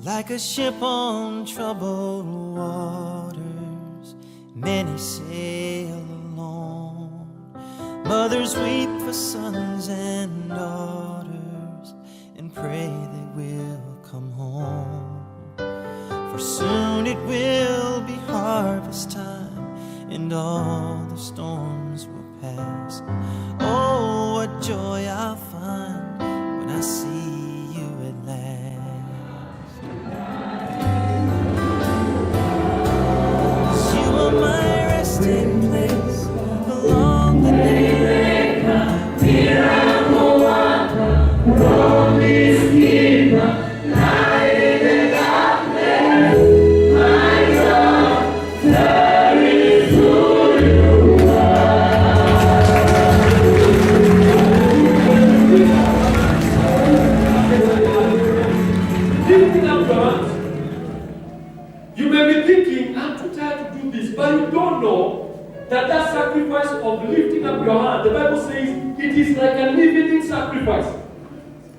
Like a ship on troubled waters, many sail alone. Mothers weep for sons and daughters and pray they will come home. For soon it will be harvest time and all the storms will pass. Oh, what joy I'll find when I see you at last. My resting place along the day. Promise keeper, light in the darkness. My God, there is who you Lifting up your hands. You may be thinking, I'm too tired to do this, but you don't know that that sacrifice of lifting up your hand, the Bible says it is like an evening sacrifice.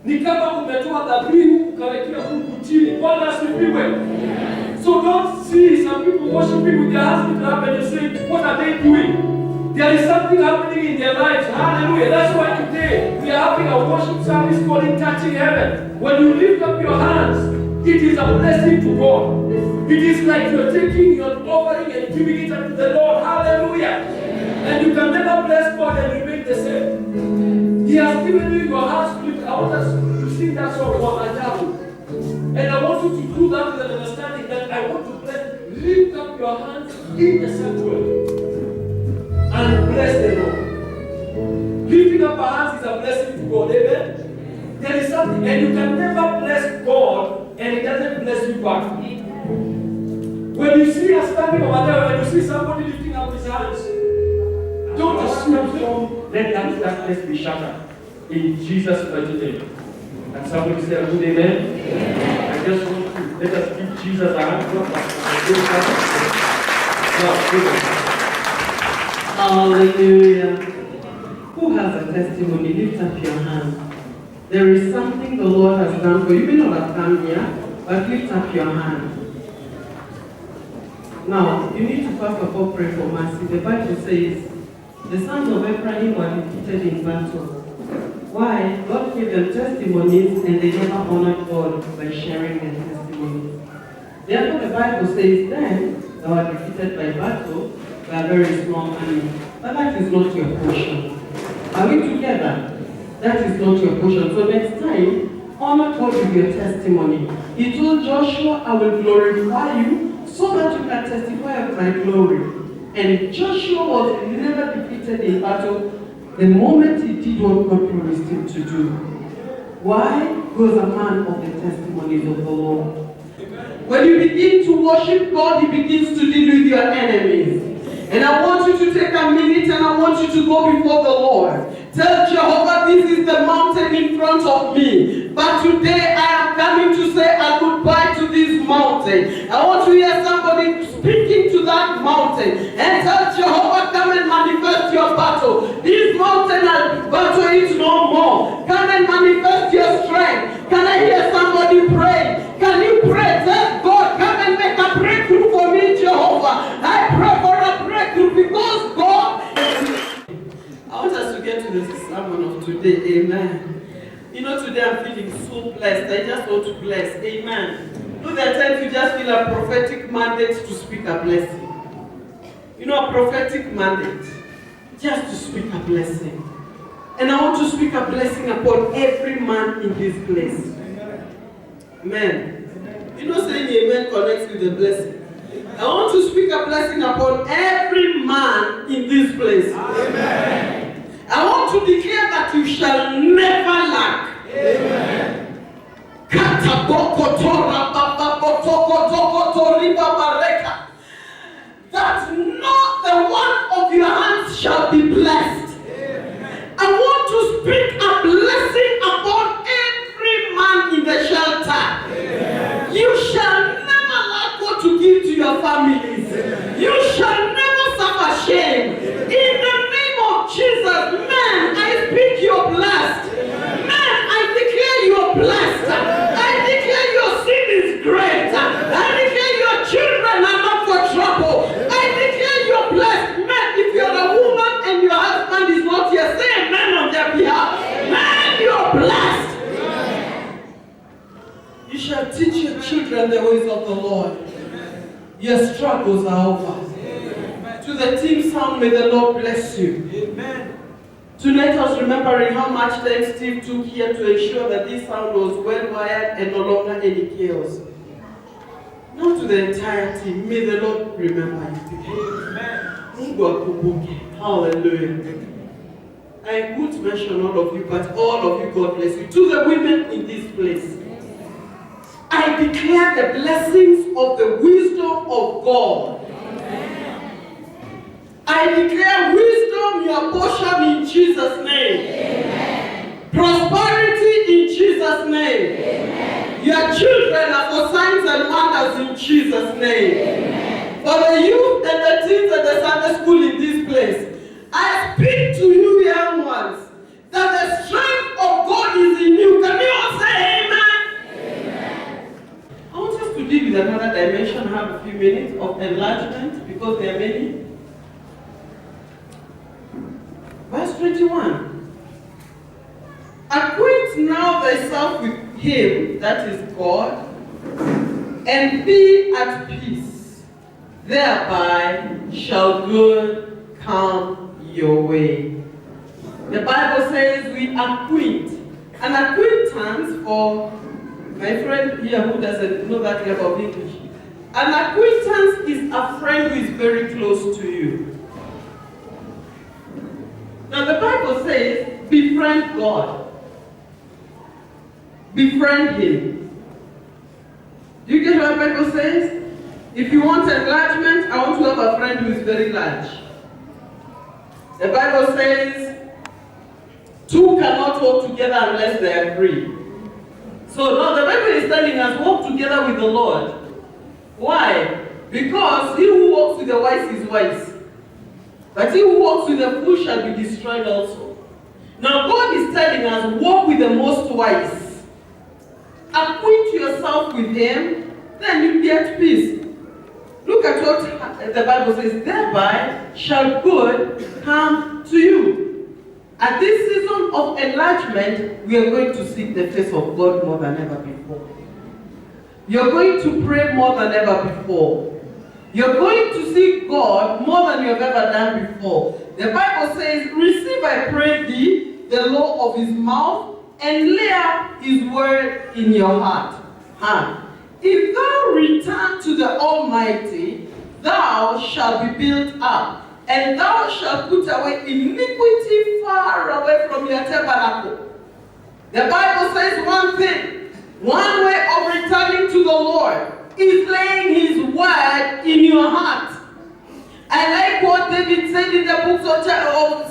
Ni kama umetoa dhabihu ukawekea Mungu chini. Bwana asifiwe. So don't see some people worshiping with their hands lifted up and you say, what are they doing? There is something happening in their lives. Hallelujah. That's why today we are having a worship service called Touching Heaven. When you lift up your hands, it is a blessing to God. It is like you are taking your offering and giving it unto the Lord. Hallelujah. And you can never bless God and remain the same. He has given you your hands to lift. I want us to sing that song, Wamajabu. And I want you to do that with an understanding that I want to bless. Lift up your hands in the sanctuary and bless the Lord. Lifting up our hands is a blessing to God. Amen. There is something, and you can never bless God and He doesn't bless you back. When you see us standing over there, when you see somebody lifting up his hands, don't assume, let that darkness be shattered. In Jesus' mighty name. And somebody say a good amen. Amen. I just want to let us give Jesus a hand. Hallelujah. Who has a testimony? Lift up your hand. There is something the Lord has done for you. You may not have come here, but lift up your hand. Now, you need to first of all pray for mercy. The Bible says, the sons of Ephraim were defeated in battle. Why? God gave them testimonies and they never honored God by sharing their testimonies. Therefore, the Bible says then, they were defeated by battle by a very small army. But that is not your portion. Are we together? That is not your portion. So next time, honor God with your testimony. He told Joshua, I will glorify you so that you can testify of my glory. And Joshua was never defeated in battle the moment he did what God promised him to do. Why? He was a man of the testimonies of the Lord. When you begin to worship God, He begins to deal with your enemies. And I want you to take a minute and I want you to go before the Lord. Tell Jehovah, this is the mountain in front of me. But today I am coming to say a goodbye to this mountain. I want to hear somebody speaking to that mountain. And tell Jehovah, come and manifest your battle. This mountain and battle is no more. Come and manifest your strength. Can I hear somebody pray? Can you pray? Tell God, come and make a breakthrough for me, Jehovah. I pray for a breakthrough because God. I want us to get to the sermon of today. Amen. You know, today I'm feeling so blessed. I just want to bless. Amen. You know, there are times you just feel a prophetic mandate to speak a blessing. You know, a prophetic mandate just to speak a blessing. And I want to speak a blessing upon every man in this place. Amen. You know, saying amen connects with the blessing. I want to speak a blessing upon every man in this place. Amen. I want to declare that you shall never lack. Amen. That not the one of your hands shall be blessed. Amen. I want to speak a blessing upon every man in the shelter. Amen. You shall never lack what to give to your families. Amen. You shall never suffer shame. Amen. In the name of Jesus, man, I speak you're blessed. Amen. Man, I declare you're blessed. Amen. I declare your sin is You shall teach your children the ways of the Lord. Your struggles are over. To the team sound, may the Lord bless you. Amen. Tonight I was remembering how much time Steve took here to ensure that this sound was well wired and no longer any chaos. Not to the entire team, may the Lord remember you. Amen. Hallelujah. I could mention all of you, but all of you, God bless you. To the women in this place, I declare the blessings of the wisdom of God. I declare wisdom your portion in Jesus' name. Amen. Prosperity in Jesus' name. Amen. Your children are for signs and wonders in Jesus' name. Amen. For the youth and the teens and the Sunday school in this place, I speak to you young ones that the strength of God is in you. Can you all say amen? Amen. I want us to deal with another dimension. I have a few minutes of enlargement because there are many. Verse 21. Acquaint now thyself with him, that is God, and be at peace. Thereby shall good come your way. The Bible says we acquaint. An acquaintance, for my friend here who doesn't know that level of English, an acquaintance is a friend who is very close to you. Now the Bible says, befriend God. Befriend Him. Do you get what the Bible says? If you want enlargement, I want to have a friend who is very large. The Bible says, two cannot walk together unless they agree. So now the Bible is telling us, walk together with the Lord. Why? Because he who walks with the wise is wise. But he who walks with the fool shall be destroyed also. Now God is telling us, walk with the most wise. Acquaint yourself with him, then you'll be at peace. Look at what the Bible says, thereby shall good come to you. At this season of enlargement, we are going to seek the face of God more than ever before. You're going to pray more than ever before. You're going to seek God more than you have ever done before. The Bible says, receive, I pray thee, the law of his mouth, and lay up his word in your heart. If thou return to the Almighty, thou shalt be built up, and thou shalt put away iniquity far away from your tabernacle. The Bible says one thing, one way of returning to the Lord is laying his word in your heart. I like what David said in the books of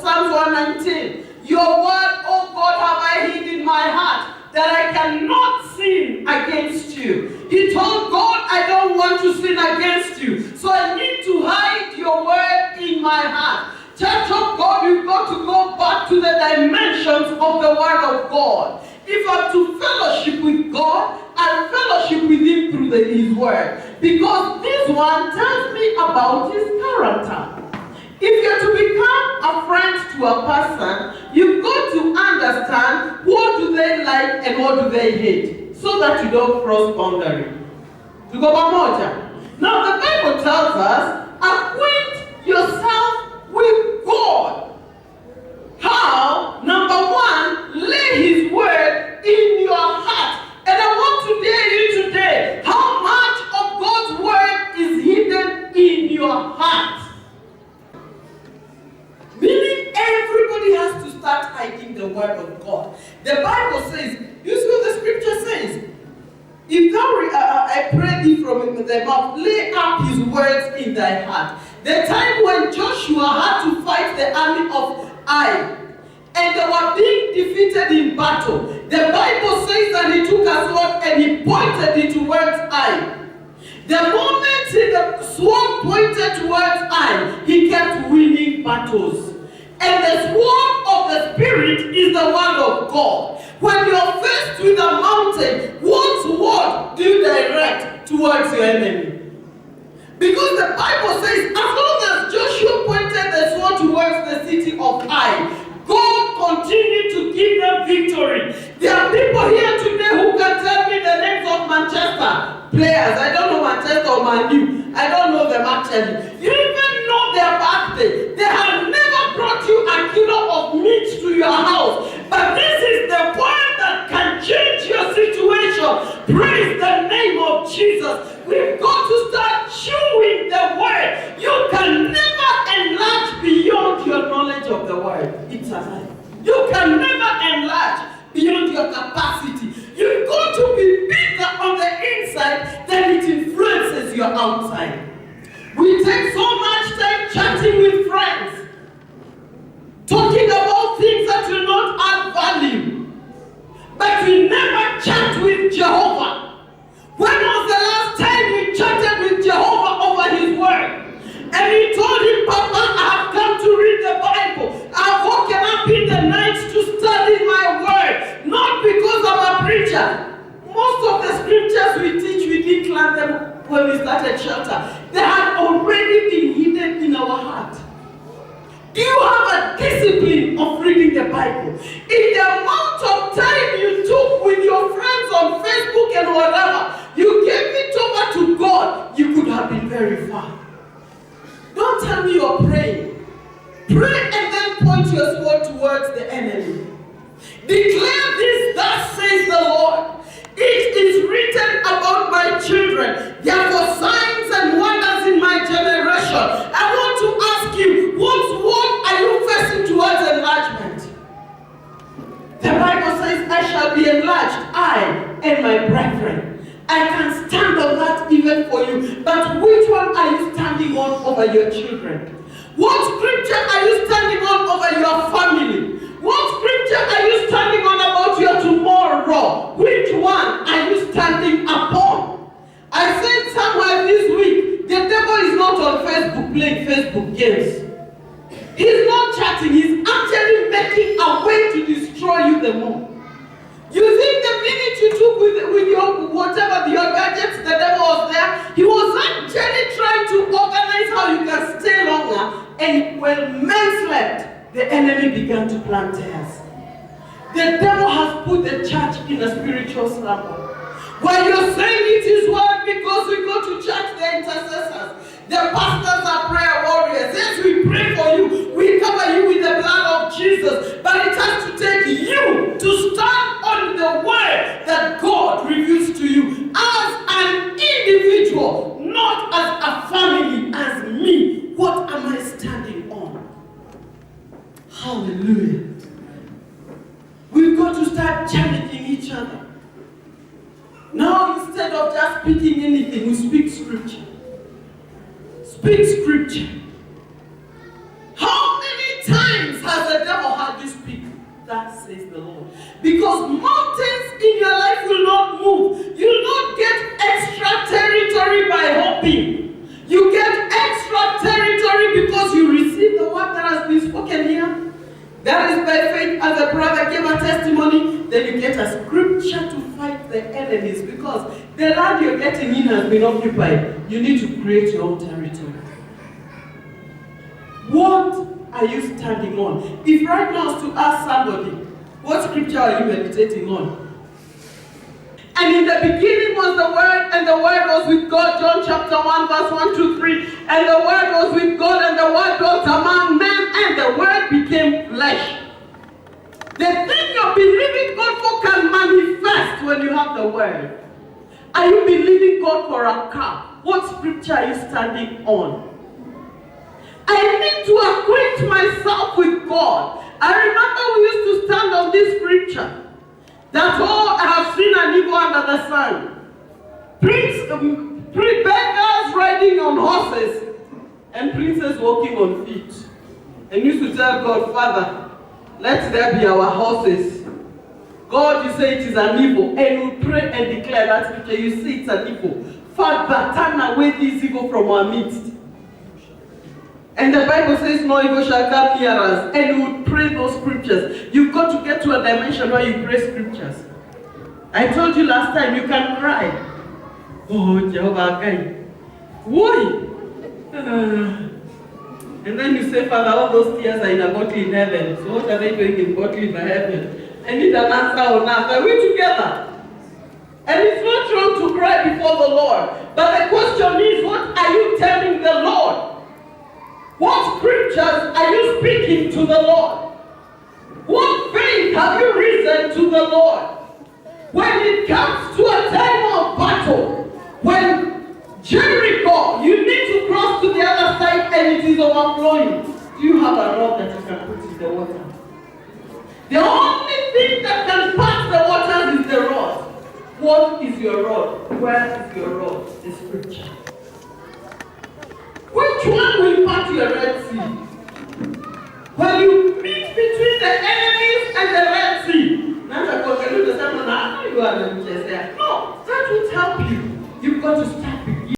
Psalms 119. Your word, O God, have I hid in my heart, that I cannot sin against you. He told God, I don't want to sin against you, so I need to hide your word in my heart. Church of God, you've got to go back to the dimensions of the word of God. If I'm to fellowship with God, I'll fellowship with him through his word. Because this one tells me about his character. If you're to become a friend to a person, you've got to understand what do they like and what do they hate, so that you don't cross boundary. Tuko pamoja? Now the Bible tells us, acquaint yourself with God. How? Number one, lay his word in your heart. And I want to dare you today, how much of God's word is hidden in your heart? Meaning everybody has to start hiding the word of God. The Bible says, you see what the scripture says? If thou, I pray thee from the mouth, lay up his words in thy heart. The time when Joshua had to fight the army of Ai, and they were being defeated in battle, the Bible says that he took a sword and he pointed it towards Ai. The moment the sword pointed towards Ai, he kept winning battles. And the sword of the Spirit is the word of God. When you're faced with a mountain, what sword do you direct towards your enemy? Because the Bible says, as long as Joshua pointed the sword towards the city of Ai, God continued to give them victory. There are people here today here who can tell me the names of Manchester players? I don't know Manchester or Man U. I don't know them actually. You even know their birthday. They have never brought you a kilo of meat to your house. But this is the word that can change your situation. Praise the name of Jesus. We've got to start chewing the word. You can never enlarge beyond your knowledge of the word. It's alive. You can never enlarge beyond your capacity. You've got to be bigger on the inside than it influences your outside. We take so much time chatting with friends, talking about things that will not add value, but we never chat with Jehovah. When was the last time we chatted with Jehovah over his word? And he told him, Papa, I have come to read the Bible. I have woken up in the night to study my word. Not because I'm a preacher. Most of the scriptures we teach, we didn't learn them when we started shelter. They had already been hidden in our heart. Do you have a discipline of reading the Bible? In the amount of time you took with your friends on Facebook and whatever, you gave it over to God, you could have been very far. Don't tell me you're praying. Pray and then point your sword towards the enemy. Declare this, thus says the Lord. It is written about my children. Therefore, signs and wonders in my generation. I want to ask you, what are you facing towards enlargement? The Bible says, I shall be enlarged, I and my brethren. I can stand on that even for you. But which one are you standing on over your children? What scripture are you standing on over your family? What scripture are you standing on about your tomorrow? Which one are you standing upon? I said somewhere this week, the devil is not on Facebook playing Facebook games. He's not chatting, he's actually making a way to destroy you the more. You think the minute you took with your whatever, your gadgets, the devil was there? He was actually trying to organize how you can stay longer. And when men slept, the enemy began to plant tares. The devil has put the church in a spiritual slumber. While you're saying it is well because we go to church, the intercessors, the pastors are prayer warriors. Yes, we pray for you. We cover you with the blood of Jesus. But it has to take you to stand on the word that God reveals to you as an individual, not as a family, as me. What am I standing on? Hallelujah. We've got to start challenging each other. Now, instead of just speaking anything, we speak scripture. Speak scripture. How many times has the devil had you speak? That says the Lord. Because mountains in your life will not move. You will not get extra territory by hoping. You get extra territory because you receive the word that has been spoken here. That is by faith, as a brother gave a testimony, then you get a scripture to fight the enemies, because the land you're getting in has been occupied. You need to create your own territory. What are you standing on? If right now is to ask somebody, what scripture are you meditating on? And in the beginning was the Word, and the Word was with God. John chapter 1, verse 1 to 3. And the Word was with God, and the Word dwelt among men, and the Word became flesh. The thing you're believing God for can manifest when you have the Word. Are you believing God for a car? What scripture are you standing on? I need to acquaint myself with God. I remember we used to stand on this scripture. That all I have seen an evil under the sun. Beggars riding on horses and princes walking on feet. And used to tell God, Father, let there be our horses. God, you say it is an evil. And we pray and declare that scripture. You see it's an evil. Father, turn away this evil from our midst. And the Bible says no evil shall come near us. And we would pray those scriptures. You've got to get to a dimension where you pray scriptures. I told you last time, you can cry. Oh, Jehovah, okay. Why? And then you say, Father, all those tears are in a bottle in heaven. So what are they doing in bottle in heaven? I need an answer on earth. Are we together? And it's not wrong to cry before the Lord. But the question is, what are you telling the Lord? What scriptures are you speaking to the Lord? What faith have you risen to the Lord? When it comes to a time of battle, when Jericho, you need to cross to the other side and it is overflowing, do you have a rod that you can put in the water? The only thing that can pass the waters is the rod. What is your rod? Where is your rod? The scripture. Which one will part your Red Sea? When you meet between the enemies and the Red Sea, no, that won't help you. You've got to start begin.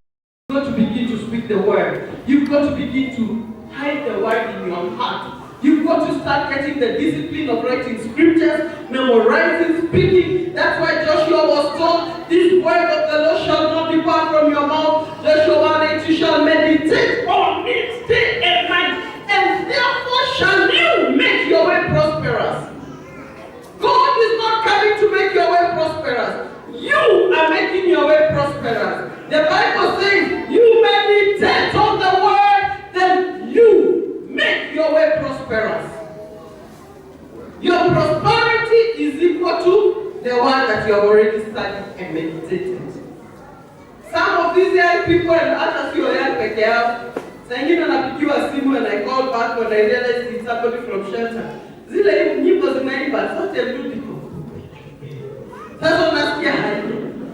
You've got to begin to speak the word. You've got to begin to hide the word in your heart. You've got to start getting the discipline of writing scriptures, memorizing, speaking. That's why Joshua was told, this word of the Lord shall not depart from your mouth. Joshua 1:8, you shall meditate on it day and night, and therefore shall you make your way prosperous. God is not coming to make your way prosperous. You are making your way prosperous. The Bible says, you meditate on the word, then you make your way prosperous. Your prosperity is equal to the one that you have already studied and meditated. Some of these young people, and others you are young peke saying napigiwa simu and I call back when I realized it's somebody from shelter. Zile nyimbo zinaimba zote beautiful. Sasa unasikia hayo.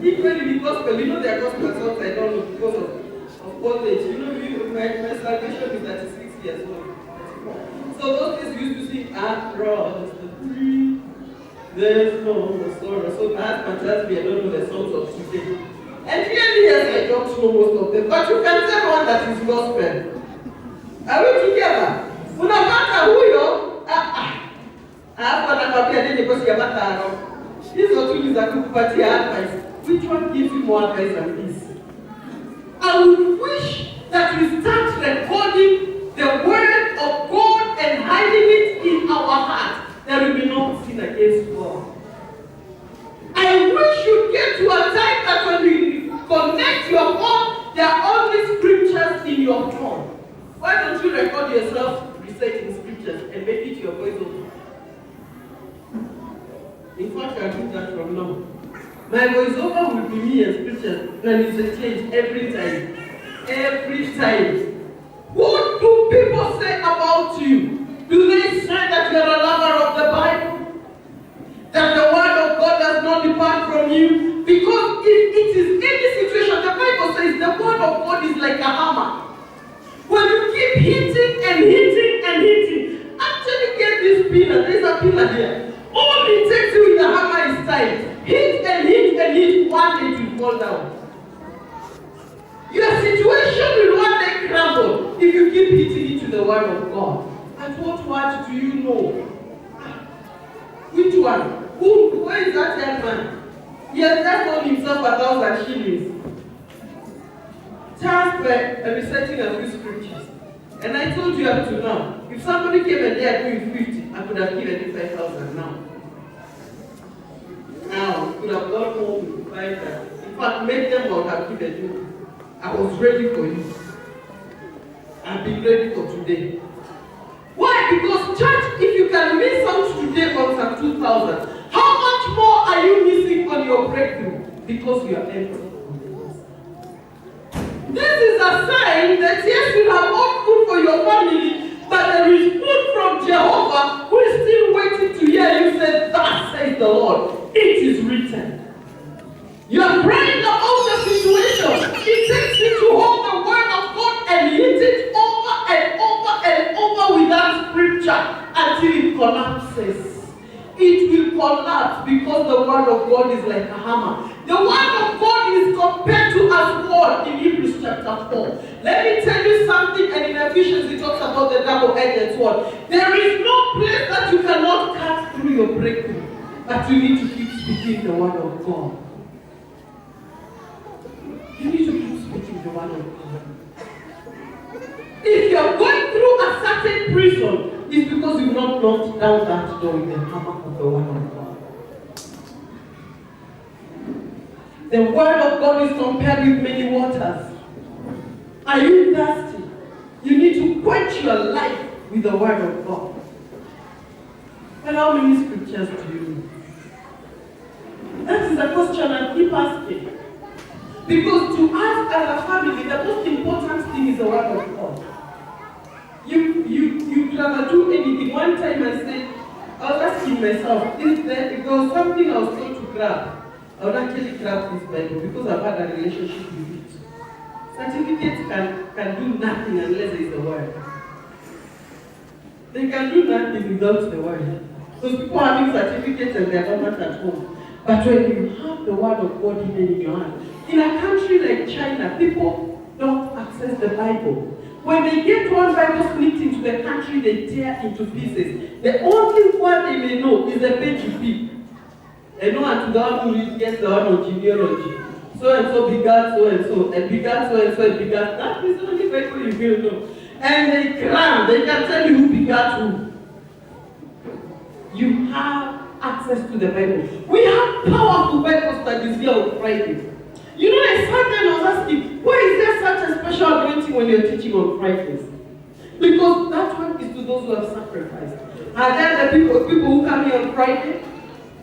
Even in the gospel, you know their gospel songs, I don't know because of old age. You know, my salvation is 36 years old. So those days we used to sing across the tree. There's no sorrow. So perhaps contrast me, I don't know the songs of today. And clearly, yes, I don't know most of them. But you can tell one that is gospel. Are we together? Unapata huyo? Hapo anakwambia nini kwa sababu matano. Hizo tu ni za kukupatia advice. Which one gives you more advice than this? I would wish that we start recording the word of God and hiding it in our heart, that we will not sin against God. I wish you'd get to a time that when we connect your phone, there are only scriptures in your phone. Why don't you record yourself reciting scriptures and make it your voiceover? In fact, I'll do that from now. My voiceover will be me and scriptures, and it's a change every time. Every time. What do people say about you? Do they say that you're a lover of the Bible? That the word of God does not depart from you? Because if it is any situation, the Bible says the word of God is like a hammer. When you keep hitting and hitting and hitting, actually get this pillar. There's a pillar here. All it takes you with the hammer is time. Hit and hit and hit, one day it will fall down. Your situation will one day crumble if you keep hitting it to the word of God. And what word do you know? Which one? Where is that young man? He has just told himself 1,000 shillings. Just by reciting a few scriptures. And I told you up to now, if somebody came and they had given 50, I could have given you 5,000 now. Now, could have gone home with 5,000. In fact, make them or have given you. I was ready for you. I've been ready for today. Why? Because church, if you can miss out today on some 2,000, how much more are you missing on your breakthrough? Because you are empty. This is a sign that yes, you have all food for your family, but there is food from Jehovah who is still waiting to hear you say, thus says the Lord. It is written. You are praying about the situation. It takes you to hold the word of God and hit it over and over and over with that scripture until it collapses. It will collapse because the word of God is like a hammer. The word of God is compared to a sword in Hebrews chapter 4. Let me tell you something, and in Ephesians it talks about the double-edged sword. There is no place that you cannot cut through your breakthrough, but you need to keep speaking the word of God. You need to keep speaking the word of God. If you are going through a certain prison, it's because you've not knocked down that door with the hammer of the word of God. The word of God is compared with many waters. Are you thirsty? You need to quench your life with the word of God. But how many scriptures do you know? That is a question I keep asking. Because to us as a family, the most important thing is the word of God. You can never do anything. One time I said, I was asking myself, if there was something I was going to grab, I would actually grab this Bible because I've had a relationship with it. Certificates can do nothing unless there is the word. They can do nothing without the word. Because people having certificates and they are not at home. But when you have the word of God in your hand, in a country like China, people don't access the Bible. When they get one Bible sneaked into the country, they tear into pieces. The only word they may know is the page you pick. They know how to the one who gets the one on genealogy. So and so begat so and so, and begat so and so, and begat. That is the only Bible you will know. And they cram, they can tell you who begat who. You have access to the Bible. We have powerful Bible studies here on Friday. You know, I sat there and I was asking, why is there such a special anointing when you're teaching on Fridays? Because that one is to those who have sacrificed. And then the people who come here on Friday,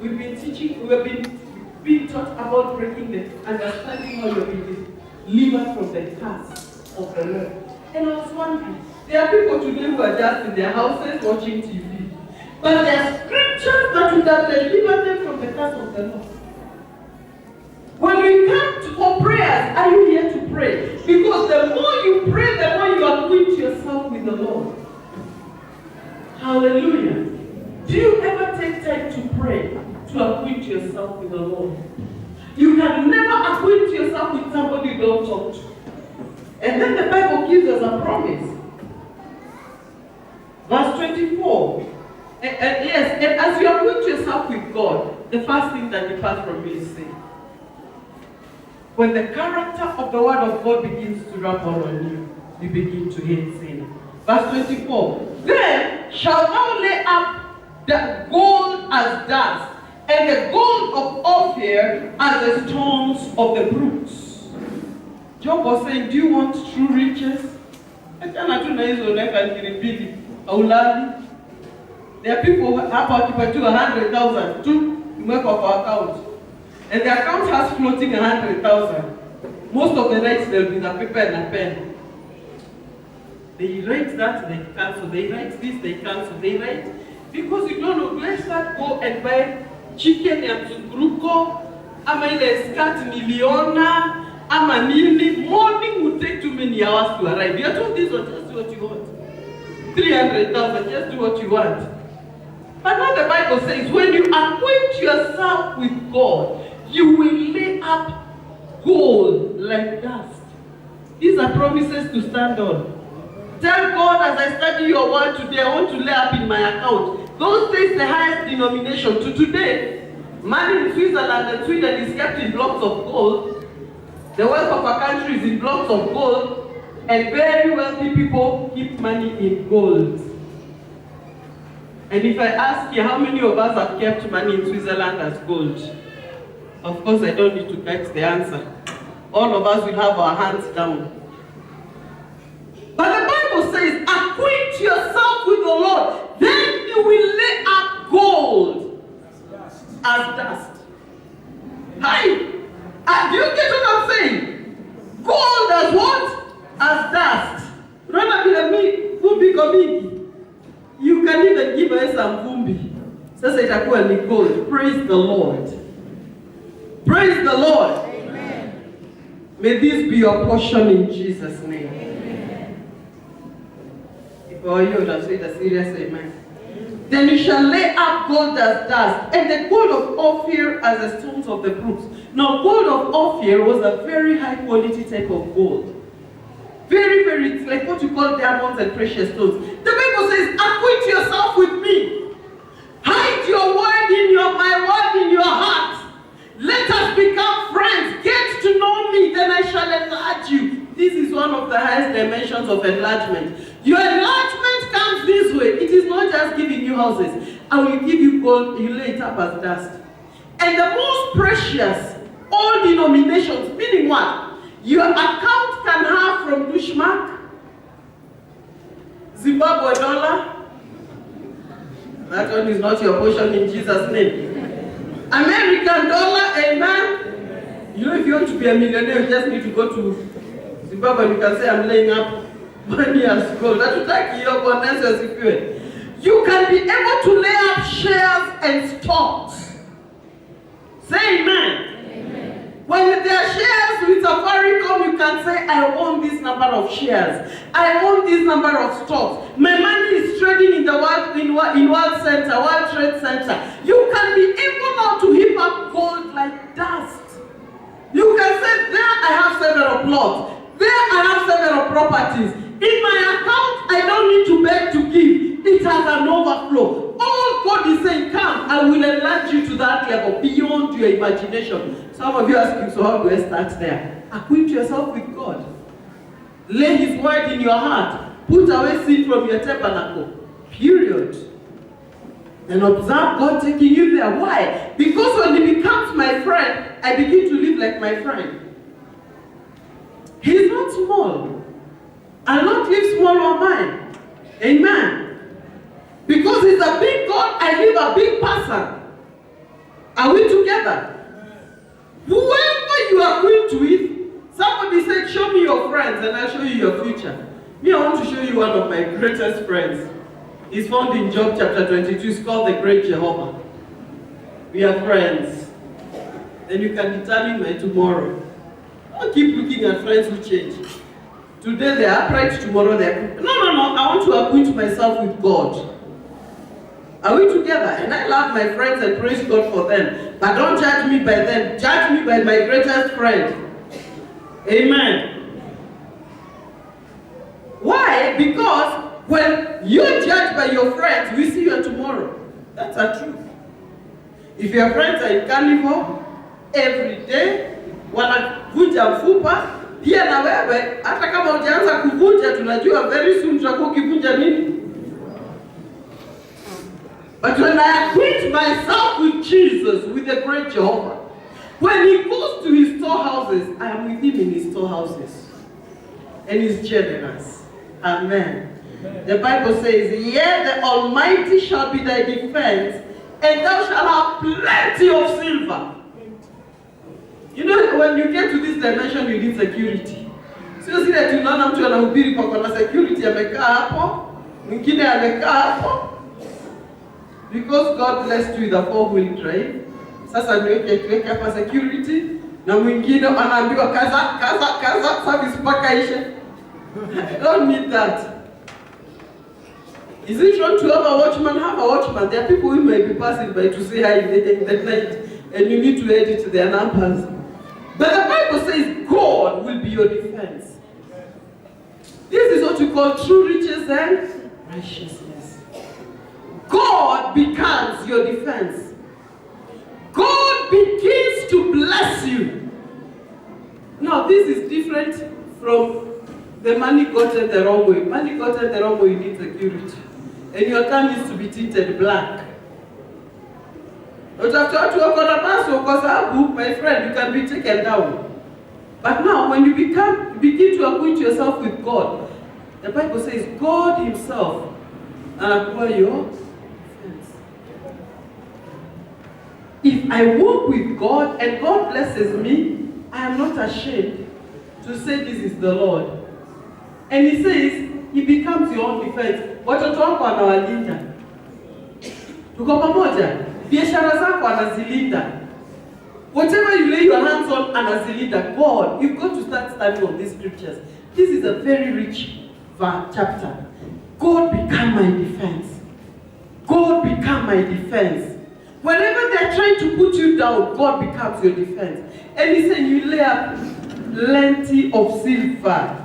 we've been teaching, we have been being taught about breaking the understanding how you're being delivered from the curse of the Lord. And I was wondering, there are people today who are just in their houses watching TV. But there are scriptures that would have delivered them from the curse of the Lord. When we come for prayers, are you here to pray? Because the more you pray, the more you acquaint yourself with the Lord. Hallelujah. Do you ever take time to pray, to acquaint yourself with the Lord? You can never acquaint yourself with somebody you don't talk to. And then the Bible gives us a promise. Verse 24. And as you acquaint yourself with God, the first thing that departs from you is sin. When the character of the word of God begins to rub on you, you begin to hate sin. Verse 24. Then shalt thou lay up the gold as dust, and the gold of Ophir as the stones of the brooks. Job was saying, do you want true riches? There are people who have occupied 100,000 to work of our account. And the account has floating 100,000. Most of the nights there will be the paper and a pen. They write that, they cancel. They write this, they cancel. They write because you don't know. Let's start go and buy chicken and sugruko. Ama ile skirt miliona. Ama nini. Morning would take too many hours to arrive. You are told this one, just do what you want. 300,000, just do what you want. But now the Bible says, when you acquaint yourself with God, you will lay up gold like dust. These are promises to stand on. Tell God, as I study your word today, I want to lay up in my account. Those days, the highest denomination to today, money in Switzerland and Sweden is kept in blocks of gold. The wealth of our country is in blocks of gold. And very wealthy people keep money in gold. And if I ask you how many of us have kept money in Switzerland as gold, of course I don't need to get the answer. All of us will have our hands down. But the Bible says, acquaint yourself with the Lord, then you will lay up gold as dust. Hi! Do you get what I'm saying? Gold as what? As dust. You can even give us some vumbi. Sasa itakuwa ni gold. Praise the Lord. Praise the Lord. Amen. May this be your portion in Jesus' name. Amen. If you are serious, amen. Then you shall lay up gold as dust, and the gold of Ophir as the stones of the brooks. Now, gold of Ophir was a very high quality type of gold. Very, very, it's like what you call diamonds and precious stones. The Bible says, acquaint yourself with me. Hide your word in my word in your heart. Let us become friends. Get to know me, then I shall enlarge you. This is one of the highest dimensions of enlargement. Your enlargement comes this way. It is not just giving you houses. I will give you gold, you lay it up as dust. And the most precious all denominations. Meaning what? Your account can have from Dushmark, Zimbabwe dollar. That one is not your portion in Jesus' name. American dollar, amen. You know, if you want to be a millionaire, you just need to go to Zimbabwe. You can say, I'm laying up money as gold. You can be able to lay up shares and stocks. Say amen. When there are shares with Safaricom, you can say, I own this number of shares. I own this number of stocks. My money is trading in the World Center, World Trade Center. You can be able now to heap up gold like dust. You can say, there I have several plots. There I have several properties. In my account, I don't need to beg to give. It has an overflow. All God is saying, come, I will enlarge you to that level, beyond your imagination. Some of you are asking, so how do I start there? Acquaint yourself with God. Lay His word in your heart. Put away sin from your tabernacle. Period. And observe God taking you there. Why? Because when He becomes my friend, I begin to live like my friend. He's not small. I'll not live small or mine. Amen. Because He's a big God, I live a big person. Are we together? Whoever you are going with, somebody said, show me your friends and I'll show you your future. Me, I want to show you one of my greatest friends. It's found in Job chapter 22. It's called the Great Jehovah. We are friends. Then you can determine my tomorrow. Don't keep looking at friends who change. Today they are upright, tomorrow they are... No. I want to acquaint myself with God. Are we together? And I love my friends and praise God for them. But don't judge me by them. Judge me by my greatest friend. Amen. Why? Because when you're judged by your friends, we see you tomorrow. That's the truth. If your friends are in carnival every day, wanavunja mfupa, pia na wewe, hata kama hujaanza kuvunja, tunajua very soon tutakuwa ukivunja nini? But when I acquaint myself with Jesus, with the great Jehovah, when He goes to His storehouses, I am with Him in His storehouses. And He's generous. Amen. The Bible says, yea, the Almighty shall be thy defense, and thou shalt have plenty of silver. You know, when you get to this dimension, you need security. So see that unaona mtu anahubiri kwa kuna security amekaa hapo, mwingine amekaa hapo. Because God blessed you with a 4-wheel drive. Sasa niweke hapa security, na mwingine anaambiwa kaza service mpaka ishe. I don't need that. Is it wrong to have a watchman? Have a watchman. There are people who may be passing by to say hi in the night, and you need to edit their numbers. But the Bible says God will be your defense. This is what you call true riches and righteousness. God becomes your defense. God begins to bless you. Now, this is different from the money gotten the wrong way. Money gotten the wrong way, you need security. And your car needs to be tinted black. But after you work on a bus, my friend, you can be taken down. But now, when you begin to acquaint yourself with God, the Bible says God Himself and acquire your defense. If I walk with God and God blesses me, I am not ashamed to say this is the Lord. And He says, He becomes your own defense. Watoto wako anawalinda. Tuko pamoja? Biashara zako anazilinda. Whatever you lay your hands on, anazilinda. God, you've got to start studying on these scriptures. This is a very rich chapter. God become my defense. God become my defense. Whenever they're trying to put you down, God becomes your defense. And He said, you lay up plenty of silver.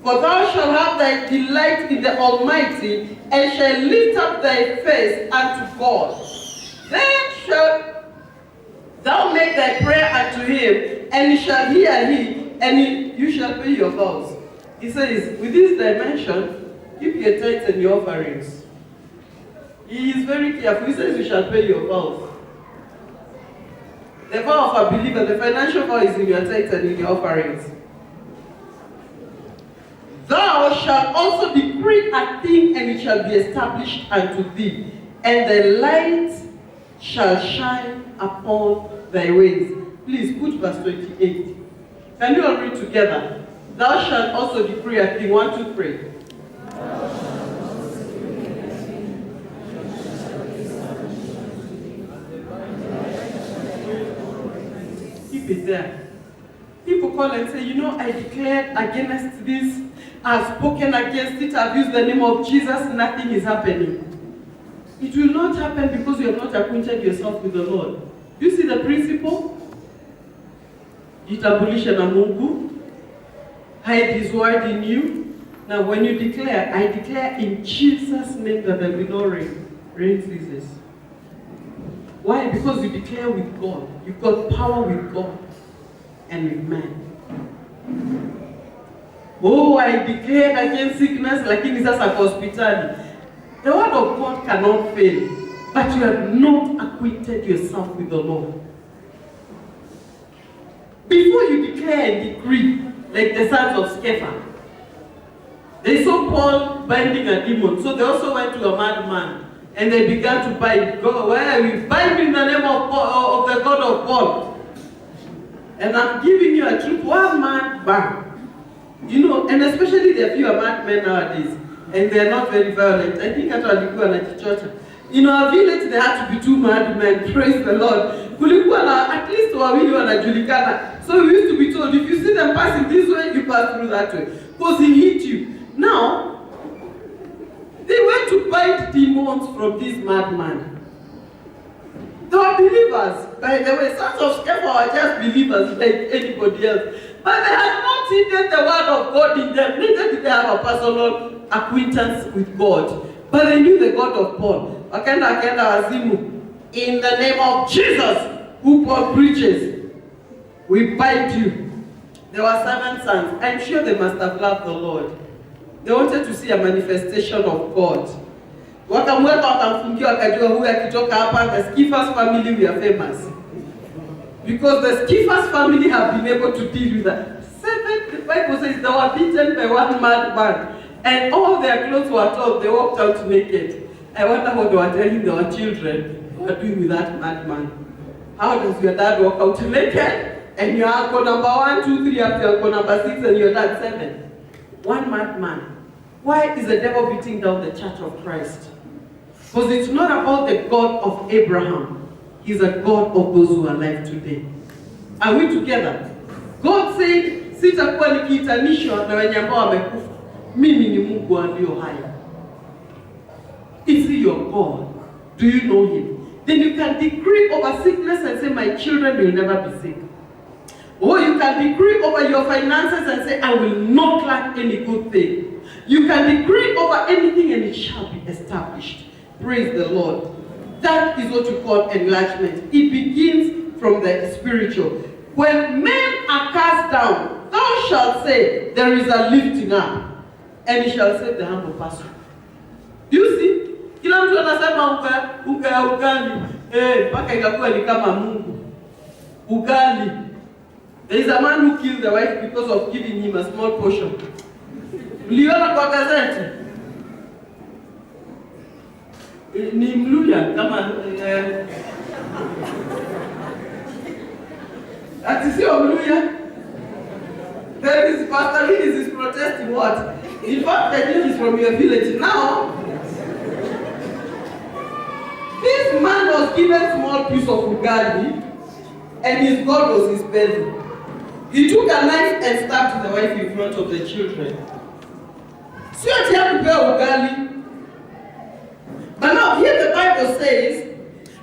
For thou shalt have thy delight in the Almighty, and shall lift up thy face unto God. Then shalt thou make thy prayer unto Him, and He shall hear thee, and you shall pay your vows. He says, with this dimension, keep your tithes and your offerings. He is very careful. He says you shall pay your vows. The vow of a believer, the financial vow is in your tithes and in your offerings. Thou shalt also decree a thing, and it shall be established unto thee, and the light shall shine upon thy ways. Please put verse 28. Can you all read together? Thou shalt also decree a thing. 1, 2, 3. Keep it there. People call and say, you know, I declared against this, I've spoken against it, I've used the name of Jesus, nothing is happening. It will not happen because you have not acquainted yourself with the Lord. Do you see the principle? Jitambulishe na Mungu. Hide His word in you. Now when you declare, I declare in Jesus' name that there will be no rain. Rain ceases. Why? Because you declare with God. You've got power with God and with man. Oh, I declared against sickness, lakini sasa hospitali. The word of God cannot fail, but you have not acquainted yourself with the Lord. Before you declare and decree, like the sons of Sceva, they saw Paul binding a demon, so they also went to a madman and they began to bind. Go, where we bind in the name of Paul, of the God of Paul. And I'm giving you a truth, one man bang. You know, and especially there are fewer madmen nowadays, and they are not very violent. I think hata walikuwa na chichocha. In our village, there had to be 2 madmen. Praise the Lord. Kulikuwa na at least wawili wanajulikana. So we used to be told, if you see them passing this way, you pass through that way. Because he hit you. Now, they went to bind demons from this madman. They were believers. By the way, sons of Sceva were just believers like anybody else. But they had not needed the word of God in them. Neither did they have a personal acquaintance with God. But they knew the God of Paul. Akenda wazimu. In the name of Jesus, who Paul preaches, we bind you. There were 7 sons. I'm sure they must have loved the Lord. They wanted to see a manifestation of God. Wakamweka wakamfungia wakajua huyu akitoka hapa, the Sceva's family we are famous. Because the Sceva's family have been able to deal with that. 7, the Bible says they were beaten by one madman. And all their clothes were torn, they walked out naked. I wonder what they were telling their children they were doing with that madman. How does your dad walk out naked? And your uncle number 1, 2, 3, after your uncle number 6, and your dad 7. One madman. Why is the devil beating down the church of Christ? Because it's not about the God of Abraham. He's a God of those who are alive today. Are we together? God said, sitakuwa nikiitanishwa na wenye ambao wamekufa. Mimi ni Mungu aliye hai. Is he your God? Do you know him? Then you can decree over sickness and say, my children will never be sick. Or you can decree over your finances and say, I will not lack any good thing. You can decree over anything and it shall be established. Praise the Lord. That is what you call enlargement. It begins from the spiritual. When men are cast down, thou shalt say, there is a lifting up, and it shall save the humble person. Do you see? Kila mtu anasema ugali, mpaka ikakuwa ni kama Mungu. Ugali. There is a man who killed the wife because of giving him a small portion. Mliona kwa gazeti? Ni Mluya kama ati sio Mluya. There is Pastor Willis is protesting what? In fact, I think he's from your village. Now, this man was given a small piece of ugali, and his God was his belly. He took a knife and stabbed the wife in front of the children. So you have to bear ugali. But now here the Bible says,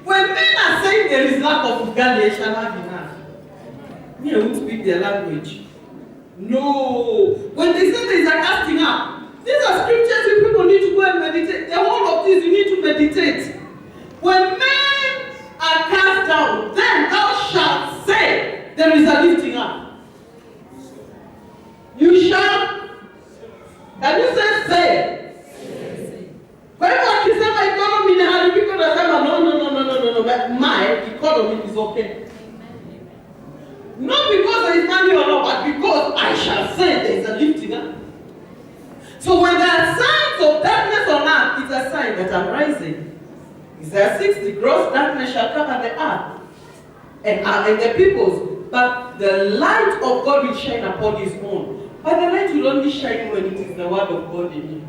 when men are saying there is lack of ugali, they shall have enough. Me, I won't speak their language. No. When they say there is a casting up, these are scriptures you people need to go and meditate. The whole of this you need to meditate. When men are cast down, then thou shalt say there is a lifting up. You shall. Can you say? Kwa hivyo akisema economy inaharibika, unasema no, but my economy is okay. Not because there is money or not, but because I shall say there is a lifting up. So when there are signs of darkness on earth, it's a sign that I'm rising. Isaiah 60, gross darkness shall cover the earth and the peoples, but the light of God will shine upon his own. But the light will only shine when it is the word of God in you.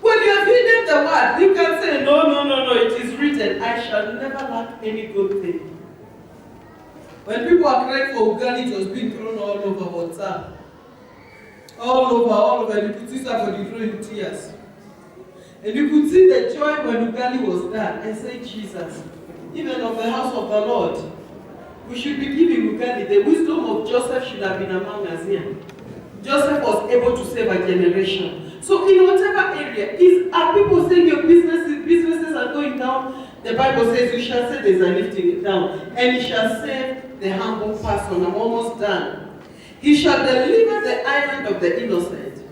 When you have hidden the word, you can say, no, it is written, I shall never lack any good thing. When people are crying for Ugali, it was being thrown all over WhatsApp. All over, and you could see somebody throwing tears. And you could see the joy when Ugali was done. I said, Jesus, even of the house of the Lord, we should be giving Ugali. The wisdom of Joseph should have been among us here. Joseph was able to save a generation. So in whatever area, are people saying your businesses are going down? The Bible says you shall say there's a lifting it down. And he shall save the humble person. I'm almost done. He shall deliver the island of the innocent,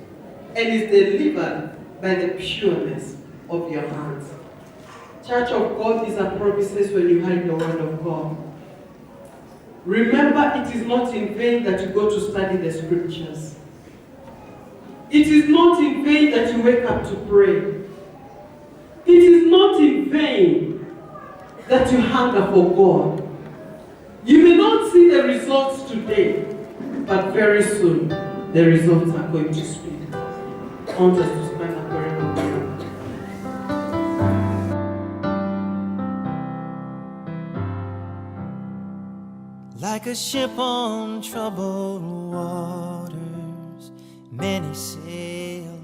and is delivered by the pureness of your hands. Church of God is a promises when you hide the word of God. Remember, it is not in vain that you go to study the scriptures. It is not in vain that you wake up to pray. It is not in vain that you hunger for God. You may not see the results today, but very soon the results are going to speak. I want us to spend a very long time. Like a ship on troubled waters, many sail